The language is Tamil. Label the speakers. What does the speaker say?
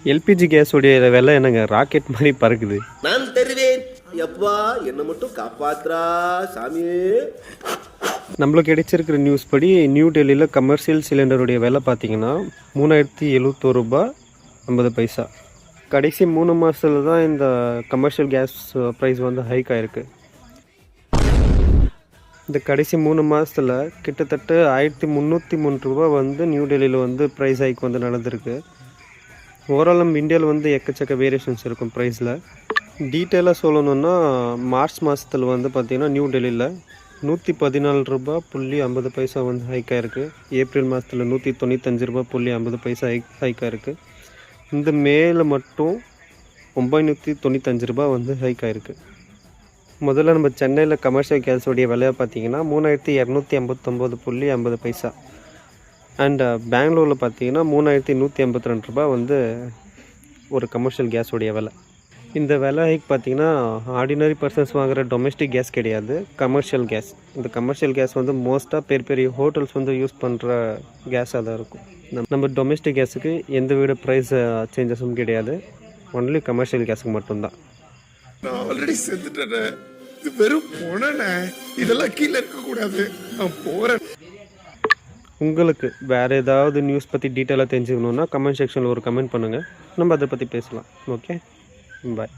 Speaker 1: எல்பிஜி கேஸோடைய விலை என்னங்க ராக்கெட் மாதிரி பறக்குது.
Speaker 2: நான் தருவேன் எப்பா, என்ன மட்டும் காப்பாத்துறா சாமியே.
Speaker 1: நம்மளுக்கு கிடைச்சிருக்கிற நியூஸ் படி நியூ டெல்லியில் கமர்ஷியல் சிலிண்டருடைய விலை பார்த்தீங்கன்னா 3071 ரூபாய் 50 பைசா. கடைசி 3 மாதத்தில் தான் இந்த கமர்ஷியல் கேஸ் ப்ரைஸ் வந்து ஹைக் ஆகிருக்கு. இந்த கடைசி 3 மாதத்தில் கிட்டத்தட்ட 1303 ரூபா வந்து நியூ டெல்லியில் வந்து ப்ரைஸ் ஹைக் வந்து நடந்திருக்கு. ஓவரால் நம்ம இந்தியாவில் வந்து எக்கச்சக்க வேரியேஷன்ஸ் இருக்கும் ப்ரைஸில். டீட்டெயிலாக சொல்லணுன்னா மார்ச் மாதத்தில் வந்து பார்த்திங்கன்னா நியூ டெல்லியில் 114 ரூபாய் 50 பைசா வந்து ஹைக் ஆகிருக்கு. ஏப்ரல் மாதத்தில் 195 ரூபாய் 50 பைசா ஹைக் ஆகிருக்கு. இந்த மேல மட்டும் 995 ரூபாய் வந்து ஹைக் ஆகிருக்கு. முதல்ல நம்ம சென்னையில் கமர்ஷியல் கேஸோடைய விலையை பார்த்திங்கன்னா 3259.50 பைசா. அண்ட் பெங்களூரில் பார்த்தீங்கன்னா 3182 ரூபாய் வந்து ஒரு கமர்ஷியல் கேஸோடைய விலை. இந்த விலை ஹைக் பார்த்திங்கன்னா ஆர்டினரி பர்சன்ஸ் வாங்குகிற டொமஸ்டிக் கேஸ் கிடையாது, கமர்ஷியல் கேஸ். இந்த கமர்ஷியல் கேஸ் வந்து மோஸ்ட்டாக பெரிய ஹோட்டல்ஸ் வந்து யூஸ் பண்ணுற கேஸாக தான் இருக்கும். நம்ம டொமஸ்டிக் கேஸுக்கு எந்த வித ப்ரைஸ் சேஞ்சஸும் கிடையாது, ஒன்லி கமர்ஷியல் கேஸுக்கு மட்டும்தான்.
Speaker 3: நான் ஆல்ரெடி செத்துட்டேன், இது வெறும் பொணனே, இதெல்லாம் கீழே இருக்கக்கூடாது, நான் போகிறேன்.
Speaker 1: உங்களுக்கு வேறு ஏதாவது நியூஸ் பற்றி டீட்டெயிலாக தெரிஞ்சுக்கணுன்னா கமெண்ட் செக்ஷனில் ஒரு கமெண்ட் பண்ணுங்கள், நம்ம அதை பற்றி பேசலாம். ஓகே, பாய்.